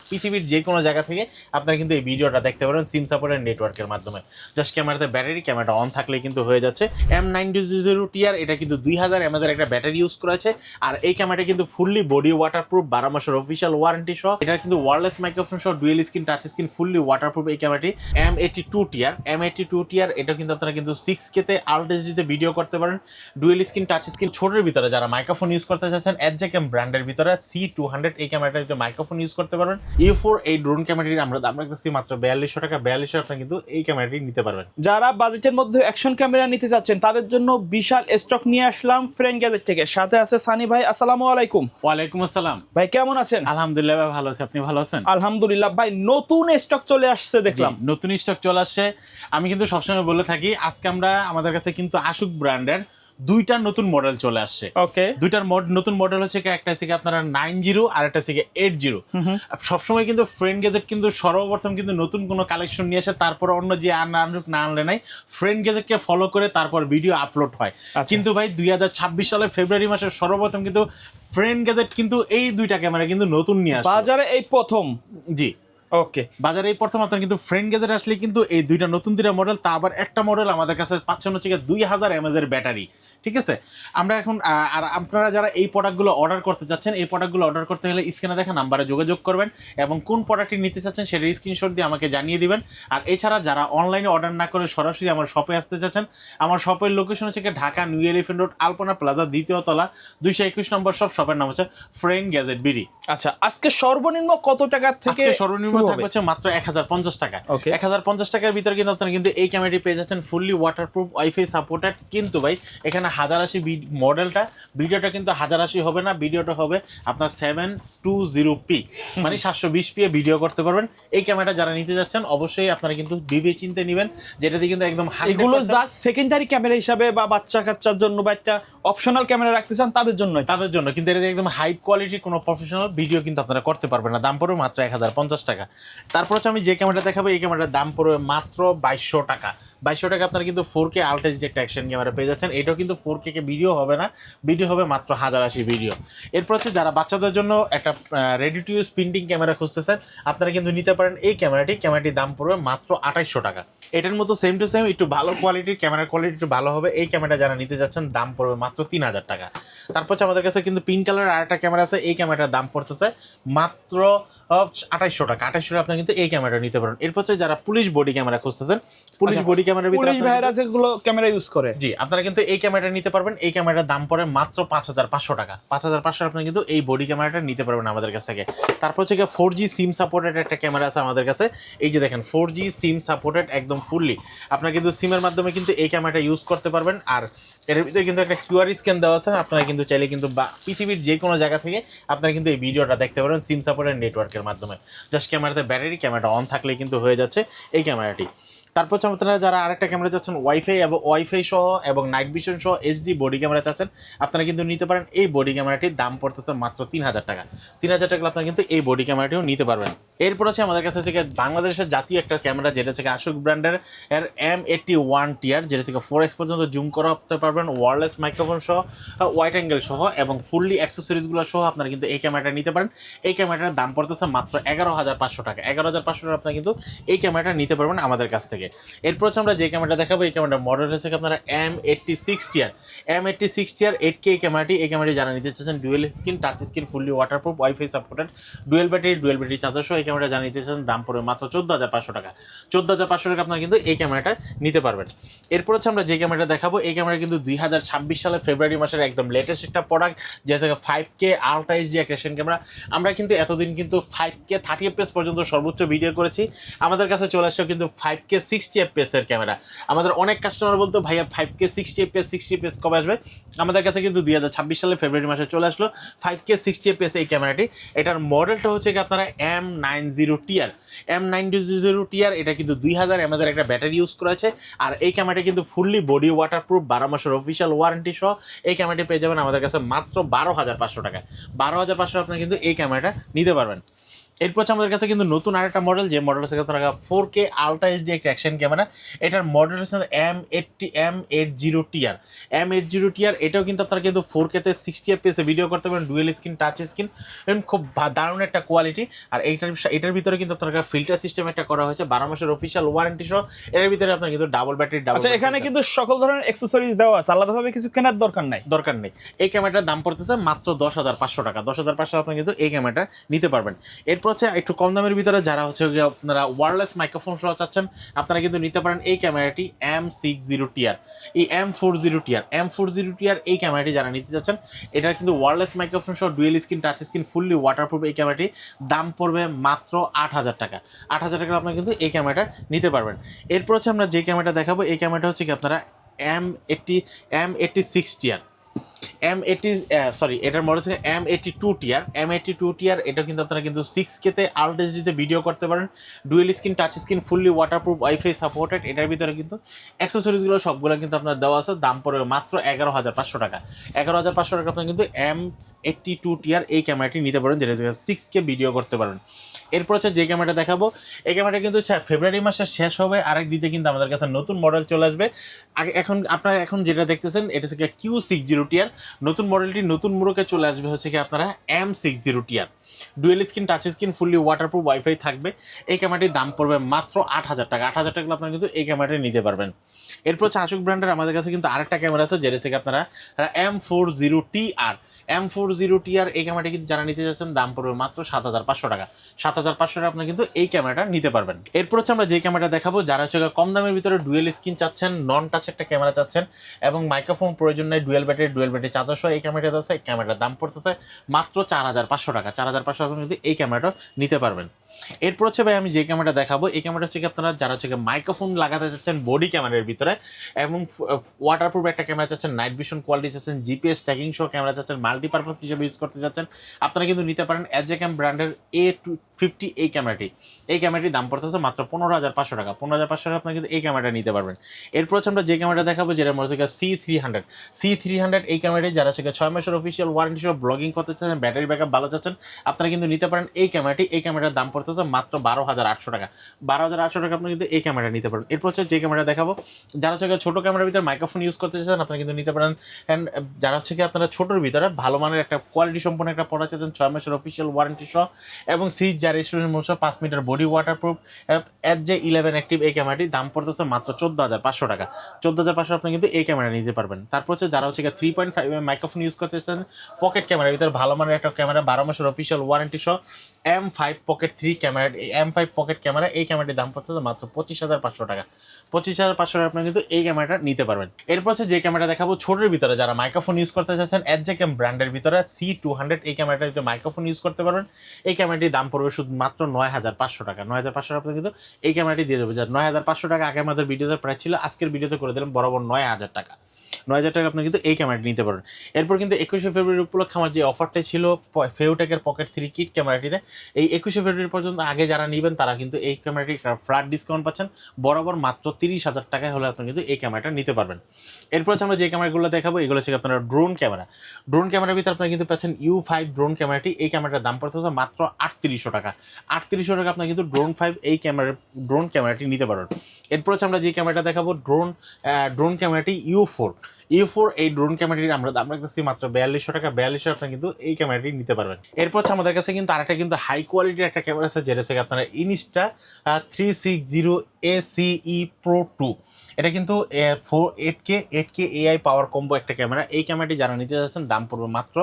পৃথিবীর যে কোনো জায়গা থেকে আপনারা কিন্তু এই ভিডিওটা দেখতে পারেন সিম সাপোর্টের নেটওয়ার্কের মাধ্যমে। জাস্ট ক্যামেরাতে ব্যাটারি, ক্যামেরাটা অন থাকলে কিন্তু হয়ে যাচ্ছে। M90TR এটা কিন্তু 2000 mAh একটা ব্যাটারি ইউজ করেছে। আর এই ক্যামেরাটা কিন্তু ফুললি বডি ওয়াটারপ্রুফ, 12 মাসের অফিসিয়াল ওয়ারেন্টি সহ। এটা কিন্তু ওয়্যারলেস মাইক্রোফোন সহ dual screen touch screen fully waterproof এই ক্যামেরাটি। M82TR এটা কিন্তু আপনারা কিন্তু 6K তে আল্ট্রা এইচডিতে ভিডিও করতে পারেন। ডুয়েল স্ক্রিন টাচ স্ক্রিন ছোটের ভিতরে যারা মাইক্রোফোন ইউজ করতে চাচ্ছেন, এডজেক্যাম ব্র্যান্ডের ভিতরে C200 এই ক্যামেরাটা মাইক্রোফোন ইউজ করতে পারবেন। U4 এই ড্রোন ক্যামেরাটি আমরা দাম রাখতেছি মাত্র 4200 টাকা। 4200 আপনারা কিন্তু এই ক্যামেরাটি নিতে পারবেন। যারা বাজেটের মধ্যে অ্যাকশন ক্যামেরা নিতে যাচ্ছেন তাদের জন্য বিশাল স্টক নিয়ে আসলাম ফ্রেন্ড গ্যাজেট থেকে। সাথে আছে সানি ভাই। আসসালামু আলাইকুম। ওয়ালাইকুম আসসালাম ভাই কেমন আছেন? আলহামদুলিল্লাহ ভাই, ভালো আছি। আপনি ভালো আছেন? আলহামদুলিল্লাহ ভাই, নতুন স্টক চলে আসছে দেখলাম। নতুন স্টক চলে আসছে। আমি কিন্তু সবসময় বলে থাকি, আজকে আমরা আমাদের কাছে কিন্তু আশুক ব্র্যান্ডের দুইটা নতুন মডেল চলে আসছে। ওকে, দুইটার নতুন মডেল হচ্ছে একটা হচ্ছে আপনারা 90 আর একটা হচ্ছে 80। সবসময় কিন্তু ফ্রেন্ড গ্যাজেট কিন্তু সর্বপ্রথম কিন্তু নতুন কোনো কালেকশন নিয়ে আসে, তারপর অন্য যে আনুক না আনলে নাই, ফ্রেন্ড গ্যাজেটকে ফলো করে তারপর ভিডিও আপলোড হয়। কিন্তু ভাই 2026 সালের ফেব্রুয়ারি মাসের সর্বপ্রথম কিন্তু ফ্রেন্ড গ্যাজেট কিন্তু এই দুইটা ক্যামেরা কিন্তু নতুন নিয়ে আসে বাজারে, এই প্রথম। জি, ওকে, বাজারে এই প্রথম আপনার কিন্তু ফ্রেন্ড গ্যাজেট আসলে কিন্তু এই নতুন দুইটা মডেল। তা আবার একটা মডেল আমাদের কাছে পাচ্ছেন হচ্ছে 2000 mAh ব্যাটারি। ঠিক আছে, আমরা এখন আর আপনারা যারা এই প্রোডাক্টগুলো অর্ডার করতে চাচ্ছেন, এই প্রোডাক্টগুলো অর্ডার করতে হলে স্ক্রিনে দেখা নাম্বারে যোগাযোগ করবেন এবং কোন প্রোডাক্টটি নিতে চাচ্ছেন সেটার স্ক্রিনশট দিয়ে আমাকে জানিয়ে দিবেন। আর এছাড়া যারা অনলাইনে অর্ডার না করে সরাসরি আমার শপে আসতে চাচ্ছেন, আমার শপের লোকেশন হচ্ছে Dhaka new elephant road, Alpana plaza, দ্বিতীয় তলা, 221 নম্বর শপ। শপের নাম হচ্ছে ফ্রেন্ড গ্যাজেট বিডি। আচ্ছা, আজকে সর্বনিম্ন কত টাকা থেকে? সর্বনিম্ন থাকবে হচ্ছে মাত্র 1050 টাকা। ওকে, 1050 টাকার ভিতরে কিন্তু আপনারা কিন্তু এই ক্যামেরাটি পেয়ে যাচ্ছেন ফুললি ওয়াটারপ্রুফ, ওয়াইফাই সাপোর্টেড। কিন্তু ভাই এখানে 1080 মডেলটা, ভিডিওটা কিন্তু 1080 হবে না, ভিডিওটা হবে আপনার 720p, মানে 720p এ ভিডিও করতে পারবেন। এই ক্যামেরাটা যারা নিতে যাচ্ছেন অবশ্যই আপনারা কিন্তু বিবে চিন্তে নেবেন, যেটাতে কিন্তু একদম এগুলো জাস্ট সেকেন্ডারি ক্যামেরা হিসাবে বা বাচ্চা কাচ্চার জন্য বা একটা অপশনাল ক্যামেরা রাখতে চান তাদের জন্য কিন্তু এটা একদম হাই কোয়ালিটির কোনো প্রফেশনাল ভিডিও কিন্তু আপনারা করতে পারবেন না। দাম পড়বে মাত্র 1050 টাকা। তারপর হচ্ছে আমি যে ক্যামেরাটা দেখাবো, এই ক্যামেরাটার দাম পড়বে মাত্র 2200 টাকা। 2200 টাকা আপনারা কিন্তু 4K আল্ট্রা এইচডি একটা অ্যাকশন ক্যামেরা পেয়ে যাচ্ছেন। এটাও কিন্তু 4K কে ভিডিও হবে না, ভিডিও হবে মাত্র 1080 ভিডিও। এরপর হচ্ছে যারা বাচ্চাদের জন্য একটা ready to use printing camera খুঁজতেছেন, আপনারা কিন্তু নিতে পারেন এই ক্যামেরাটির দাম পড়বে মাত্র 2800 টাকা। এটার মতো সেম টু সেম একটু ভালো কোয়ালিটির ক্যামেরার কোয়ালিটি একটু ভালো হবে। এই ক্যামেরাটা যারা নিতে যাচ্ছেন দাম পড়বে মাত্র 3000 টাকা। তারপর হচ্ছে আমাদের কাছে কিন্তু পিঙ্ক কালারের আরেকটা ক্যামেরা আছে, এই ক্যামেরাটার দাম পড়তেছে মাত্র 2800 টাকা। 2800 টাকা আপনারা কিন্তু এই ক্যামেরাটা নিতে পারেন। এরপর হচ্ছে যারা পুলিশ বডি ক্যামেরা খুঁজতেছেন, পুলিশ বডি ক্যামেরার ভিতরে পুলিশ ভাইরা যেগুলো ক্যামেরা ইউজ করে, জি, আপনারা কিন্তু এই ক্যামেরাটা নিতে পারবেন। এই ক্যামেরাটার দাম পড়ে মাত্র 5500 টাকা। 5500 আপনারা কিন্তু এই বডি ক্যামেরাটা নিতে পারবেন আমাদের কাছ থেকে। তারপর হচ্ছে 4G সিম সাপোর্টেড একটা ক্যামেরা আছে আমাদের কাছে। এই যে দেখেন 4G সিম সাপোর্টেড একদম ফুললি। আপনারা কিন্তু সিমের মাধ্যমে কিন্তু এই ক্যামেরাটা ইউজ করতে পারবেন। আর এর ভিতরে কিন্তু একটা QR স্ক্যান দেওয়া আছে, আপনারা কিন্তু চাইলে কিন্তু পৃথিবীর যে কোনো জায়গা থেকে আপনারা কিন্তু এই ভিডিওটা দেখতে পারবেন সিম সাপোর্টেড নেটওয়ার্কের মাধ্যমে। জাস্ট ক্যামেরাতে ব্যাটারি, ক্যামেরাটা অন থাকলে কিন্তু হয়ে যাচ্ছে এই ক্যামেরাটি। তারপর হচ্ছে আপনারা যারা আরেকটা ক্যামেরা চাচ্ছেন ওয়াইফাই সহ এবং নাইট ভিশন সহ HD বডি ক্যামেরা চাচ্ছেন, আপনারা কিন্তু নিতে পারেন। এই বডি ক্যামেরাটির দাম পড়তেছে মাত্র 3000 টাকা। 3000 টাকা আপনারা কিন্তু এই বডি ক্যামেরাটিও নিতে পারবেন। এরপর আছে আমাদের কাছে থেকে বাংলাদেশের জাতীয় একটা ক্যামেরা, যেটা হচ্ছে আশুক ব্র্যান্ডের M81TR, যেটা থেকে 4x পর্যন্ত জুম করতে পারবেন, ওয়্যারলেস মাইক্রোফোন সহ, ওয়াইড অ্যাঙ্গেল সহ এবং ফুললি অ্যাক্সেসরিজগুলো সহ আপনারা কিন্তু এই ক্যামেরাটা নিতে পারেন। এই ক্যামেরাটার দাম পড়তেছে মাত্র 11500 টাকা। 11500 টাকা আপনারা কিন্তু এই ক্যামেরাটা নিতে পারবেন আমাদের কাছ থেকে। এরপর হচ্ছে আমরা যে ক্যামেরাটা দেখাবো, এই ক্যামেরার মডেল হচ্ছে আপনারা M86TR। M86TR 8K এই ক্যামেরাটি যারা নিতে চাচ্ছেন, dual screen touch screen fully waterproof, wifi supported, dual battery charger সহ এই ক্যামেরাটা যারা নিতে চাচ্ছেন দাম পড়বে মাত্র 14500 টাকা। 14500 টাকা আপনারা কিন্তু এই ক্যামেরাটা নিতে পারবেন। এরপর হচ্ছে আমরা যে ক্যামেরাটা দেখাবো, এই ক্যামেরা কিন্তু 2026 সালের ফেব্রুয়ারি মাসের একদম লেটেস্ট একটা প্রোডাক্ট, যেটা থেকে 5K আল্ট্রা এইচডি একটা অ্যাকশন ক্যামেরা। আমরা কিন্তু এতদিন কিন্তু 5K 30 fps পর্যন্ত সর্বোচ্চ ভিডিও করেছি। আমাদের কাছে চলে আসছে কিন্তু 5K 60 fps এর ক্যামেরা। আমাদের অনেক কাস্টমার বলতো ভাইয়া 5K 60 fps কবে আসবে? আমাদের কাছে কিন্তু 2026 সালের ফেব্রুয়ারি মাসে চলে আসলো 5K 60 fps এই ক্যামেরাটি। এটার মডেলটা হচ্ছে কি আপনারা M90TR। M90TR এটা কিন্তু 2000 mAh একটা ব্যাটারি ইউজ করেছে। আর এই ক্যামেরাটা কিন্তু ফুললি বডি ওয়াটারপ্রুফ, 12 মাসের অফিসিয়াল ওয়ারেন্টি সহ। এই ক্যামেরাটি পেয়ে যাবেন আমাদের কাছে মাত্র 12500 টাকা। 12500 আপনারা কিন্তু এই ক্যামেরাটা নিতে পারবেন। এরপর হচ্ছে আমাদের কাছে কিন্তু নতুন আরেকটা মডেল, যে মডেল হচ্ছে আপনারা 4K আলট্রা এইচডি একটা অ্যাকশন ক্যামেরা। এটার মডেল হচ্ছে M80TR। M80TR এটাও কিন্তু আপনারা কিন্তু 4K তে 60 FPS ভিডিও করতে পারেন, ডুয়েল স্ক্রিন, টাচ স্ক্রিন, এবং খুব দারুণ একটা কোয়ালিটি। আর এটার ভিতরে কিন্তু আপনারা ফিল্টার সিস্টেম একটা করা হয়েছে, 12 মাসের অফিসিয়াল ওয়ারেন্টি সহ। এর ভিতরে আপনার কিন্তু ডাবল ব্যাটারি, আচ্ছা, এখানে কিন্তু সকল ধরনের অ্যাকসেসরিজ দেওয়া আছে, আলাদাভাবে কিছু কেনার দরকার নাই। এই ক্যামেরাটার দাম পড়তেছে মাত্র 10,500 টাকা। 10,500 আপনি কিন্তু এই ক্যামেরাটা নিতে পারবেন। এরপর হচ্ছে একটু কম দামের ভিতরে যারা হচ্ছে আপনারা ওয়্যারলেস মাইক্রোফোন সহ চাচ্ছেন, আপনারা কিন্তু নিতে পারেন এই ক্যামেরাটি M60TR। এই M40TR এই ক্যামেরাটি যারা নিতে চাচ্ছেন, এটার কিন্তু ওয়্যারলেস মাইক্রোফোন সহ dual screen, touch screen, fully waterproof এই ক্যামেরাটি দাম পড়বে মাত্র 8,000 টাকা। 8,000 টাকা আপনারা কিন্তু এই ক্যামেরাটা নিতে পারবেন। এরপর হচ্ছে আমরা যে ক্যামেরাটা দেখাবো, এই ক্যামেরাটা হচ্ছে কি আপনারা M86TR। এটার মডেল হচ্ছে M82TR। M82TR এটা কিন্তু আপনারা কিন্তু 6K তে আলট্রা এইচডিতে ভিডিও করতে পারেন, dual screen, touch screen, fully waterproof, wifi supported. এটার ভিতরে কিন্তু অ্যাক্সেসরিজগুলো সবগুলো কিন্তু আপনার দেওয়া আছে, দাম পড়বে মাত্র 11,500 টাকা। 11,500 টাকা আপনার কিন্তু M82TR এই ক্যামেরাটি নিতে পারেন, যেটা 6K ভিডিও করতে পারেন। এরপর হচ্ছে যে ক্যামেরাটা দেখাবো, এই ক্যামেরাটা কিন্তু ফেব্রুয়ারি মাসের শেষ হবে, আরেক দিতে কিন্তু আমাদের কাছে নতুন মডেল চলে আসবে। আপনারা এখন যেটা দেখতেছেন এটা হচ্ছে Q60TR। নতুন মডেলটি নতুন মুড়কে চলে আসবে হচ্ছে কি আপনারা M60TR। Dual screen, touch screen, fully waterproof, wifi থাকবে। এই ক্যামেরাটির দাম পড়বে মাত্র 8,000 টাকা। 8,000 টাকা আপনারা কিন্তু এই ক্যামেরাটি নিতে পারবেন। এরপর হচ্ছে আশুক ব্র্যান্ডের আমাদের কাছে কিন্তু আরেকটা ক্যামেরা আছে, যেটা হচ্ছে আপনারা M40TR। M40TR এই ক্যামেরাটি কিন্তু যারা নিতে যাচ্ছেন, দাম পড়বে মাত্র 7,500 টাকা। 7,500 টাকা আপনারা কিন্তু এই ক্যামেরাটা নিতে পারবেন। এরপর হচ্ছে আমরা যে ক্যামেরাটা দেখাবো, যারা হচ্ছে কম দামের ভিতরে ডুয়েল স্ক্রিন চাচ্ছেন, নন টাচ একটা ক্যামেরা চাচ্ছেন, এবং মাইক্রোফোন প্রয়োজন নেই, ডুয়েল ব্যাটারি চার্জার সহ এই ক্যামেরাটা আছে। এই ক্যামেরাটার দাম পড়তেছে মাত্র 4,500 টাকা। 4,500 আপনি কিন্তু এই ক্যামেরাটা নিতে পারবেন। এরপর হচ্ছে ভাই আমি যে ক্যামেরাটা দেখাবো, এই ক্যামেরাটা হচ্ছে আপনারা যারা হচ্ছে মাইক্রোফোন লাগাতে চাচ্ছেন বডি ক্যামেরার ভিতরে, এবং ওয়াটারপ্রুফ একটা ক্যামেরা চাচ্ছেন, নাইট ভিশন কোয়ালিটি চাচ্ছেন, জিপিএস ট্র্যাকিং সহ ক্যামেরা চাচ্ছেন, মাল্টিপারপাস হিসেবে ইউজ করতে চাচ্ছেন, আপনারা কিন্তু নিতে পারেন এজেক্যাম ব্র্যান্ডের A250 এই ক্যামেরাটি। এই ক্যামেরাটির দাম পড়তেছে মাত্র 15,500 টাকা। 15,500 টাকা আপনারা কিন্তু এই ক্যামেরাটা নিতে পারবেন। এরপর হচ্ছে আমরা যে ক্যামেরাটা দেখাবো, যেটা মনে হচ্ছে C300 এই ক্যামেরাটি যারা হচ্ছে 6 মাসের অফিসিয়াল ওয়ারেন্টি সহ ব্লগিং করতে চাচ্ছেন, ব্যাটারি ব্যাকআপ ভালো চাচ্ছেন, আপনারা কিন্তু নিতে পারেন এই ক্যামেরাটি। এই ক্যামেরার দাম পড়তেছে মাত্র 12,800 টাকা। 12,800 টাকা আপনি কিন্তু এই ক্যামেরা নিতে পারেন। এরপর হচ্ছে যে ক্যামেরা দেখাবো, যারা হচ্ছে ছোটো ক্যামেরার ভিতরে মাইক্রোফোন ইউজ করতে চাচ্ছেন, আপনারা কিন্তু নিতে পারেন। অ্যান্ড যারা হচ্ছে আপনারা ছোটোর ভিতরে ভালো মানের একটা কোয়ালিটি সম্পন্ন একটা প্রোডাক্ট চাচ্ছেন, 6 মাসের অফিসিয়াল ওয়ারেন্টি সহ, এবং সিজ যা রেস্টুরেন্ট মোশো 5 metre body waterproof SJ11 active এই ক্যামেরাটির দাম পড়তেছে মাত্র 14,500 টাকা। 14,500 আপনি কিন্তু এই ক্যামেরা নিতে পারবেন। তারপর হচ্ছে যারা হচ্ছে 3.5 মাইক্রোফোন ইউজ করতে চাচ্ছেন, পকেট ক্যামেরার ভিতরে ভালো মানের একটা ক্যামেরা, 12 মাসের অফিসিয়াল ওয়ারেন্টি সহ, M5 pocket 3 camera, M5 pocket camera এই ক্যামেরাটির দাম পড়ছে মাত্র 25,500 টাকা। 25,500 টাকা আপনি কিন্তু এই ক্যামেরাটা নিতে পারবেন। এরপর হচ্ছে যে ক্যামেরা দেখাবো ছোটোর ভিতরে যারা মাইক্রোফোন ইউজ করতে চাচ্ছেন, এজেক্যাম ব্র্যান্ডের ভিতরে C200 এই ক্যামেরাটা মাইক্রোফোন ইউজ করতে পারবেন। এই ক্যামেরাটির দাম পড়বে শুধু মাত্র 9,500 টাকা। 9,500 আপনি কিন্তু এই ক্যামেরাটি দিয়ে দেবে। যার 9,500 টাকা আগে আমাদের ভিডিওতে প্রাইস ছিল, আজকের ভিডিওতে করে দিলাম বরাবর 9,000 টাকা। 9,000 টাকা আপনি কিন্তু এই ক্যামেরাটি নিতে পারেন। এরপর কিন্তু 21শে ফেব্রুয়ারি উপলক্ষে আমার যে অফারটা ছিল ফেউটেকের পকেট 3 কিট ক্যামেরাটিতে, এই 21শে ফেব্রুয়ারি পর্যন্ত আগে যারা নেবেন তারা কিন্তু এই ক্যামেরাটি ফ্ল্যাট ডিসকাউন্ট পাচ্ছেন, বরাবর মাত্র 30,000 টাকায় হলে আপনি কিন্তু এই ক্যামেরাটা নিতে পারবেন। এরপর হচ্ছে আমরা যে ক্যামেরাগুলো দেখাবো, এগুলো হচ্ছে আপনারা ড্রোন ক্যামেরা। ড্রোন ক্যামেরার ভিতরে আপনারা কিন্তু পাচ্ছেন U5 ড্রোন ক্যামেরাটি। এই ক্যামেরাটার দাম পড়তেছে মাত্র 3800 টাকা। 3800 টাকা আপনারা কিন্তু ড্রোন এই ড্রোন ক্যামেরাটি নিতে পারেন। এরপর হচ্ছে আমরা যে ক্যামেরাটা দেখাবো, ড্রোন ক্যামেরাটি U4 এই ড্রোন ক্যামেরাটির আমরা দাম রাখতেছি মাত্র 4200 টাকা। 4200 আপনারা কিন্তু এই ক্যামেরাটি নিতে পারবেন। এরপর হচ্ছে আমাদের কাছে কিন্তু আরেকটা কিন্তু হাই কোয়ালিটির একটা ক্যামেরা আছে, যেটা হচ্ছে আপনারা ইনস্টা 360 ACE Pro 2। এটা কিন্তু 8K AI পাওয়ার কম্বো একটা ক্যামেরা। এই ক্যামেরাটি যারা নিতে যাচ্ছেন, দাম পড়বে মাত্র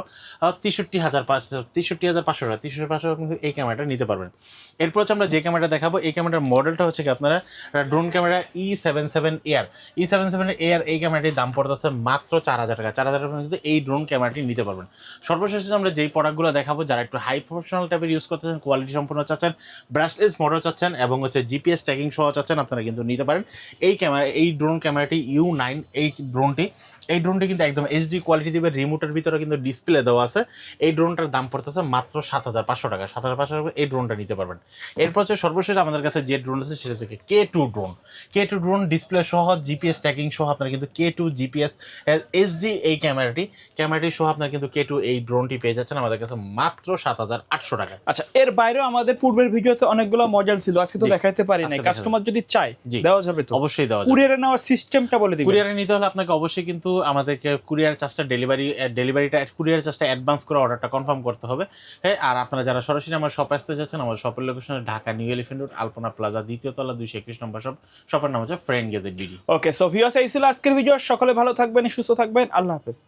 63,500 টাকা। 63,500 কিন্তু এই ক্যামেরাটা নিতে পারবেন। এরপর হচ্ছে আমরা যে ক্যামেরাটা দেখাবো, এই ক্যামেরার মডেলটা হচ্ছে কি আপনারা drone camera E77 Air। E77 Air এই ক্যামেরাটির দাম পড়তেছে মাত্র 4,000 টাকা। 4,000 টাকা কিন্তু এই ড্রোন ক্যামেরাটি নিতে পারবেন। সর্বশেষে আমরা যেই প্রোডাক্টগুলো দেখাবো, যারা একটু হাই প্রফেশনাল টাইপের ইউজ করতে চান, কোয়ালিটি সম্পন্ন চাচ্ছেন, ব্রাশলেস মোটর চাচ্ছেন, এবং হচ্ছে জিপিএস ট্র্যাকিং সহ চাচ্ছেন, আপনারা কিন্তু নিতে পারেন এই এই ড্রোন ক্যামেরাটি U9 এই ড্রোনটি কিন্তু একদম এইচডি কোয়ালিটি দিবে, রিমোটের ভিতরে কিন্তু ডিসপ্লে দেওয়া আছে। এই ড্রোনটার দাম পড়তেছে মাত্র 7,500 টাকা। 7,500 টাকা এই ড্রোনটা নিতে পারবেন। এরপর হচ্ছে সর্বশেষ আমাদের কাছে যে ড্রোন আছে সেটা হচ্ছে K2 drone. K2 drone display সহ জিপিএস ট্র্যাকিং সহ আপনারা কিন্তু K2 জিপিএস এইচডি এই ক্যামেরাটি সহ আপনারা কিন্তু K2 এই ড্রোনটি পেয়ে যাচ্ছেন আমাদের কাছে মাত্র 7,800 টাকা। আচ্ছা, এর বাইরেও আমাদের পূর্বের ভিডিওতে অনেকগুলো মডেল ছিল, আজকে তো জি, দেখাইতে পারি আজকে নাই। দেখাতে কাস্টমার যদি চায় জি, দেওয়া যাবে তো? অবশ্যই দেওয়া যাবে। কুরিয়ারে নেওয়ার সিস্টেমটা বলে দিবেন। কুরিয়ারে নিতে হলে আপনাকে অবশ্যই কিন্তু আমাদেরকে কুরিয়ার চার্জটা কুরিয়ার চার্জটা অ্যাডভান্স করে অর্ডারটা কনফার্ম করতে হবে। হ্যাঁ, আর আপনারা যারা সরাসরি আমার শপে আসতে চাচ্ছেন, আমার শপের location Dhaka new elephant road, Alpana plaza, দ্বিতীয় তলা, 221 নম্বর শপের নাম হচ্ছে friend gadget BD. Okay, so viewers, এই ছিল আজকের ভিডিও। সকলে ভালো থাকবেন, সুস্থ থাকবেন, আল্লাহ হাফেজ।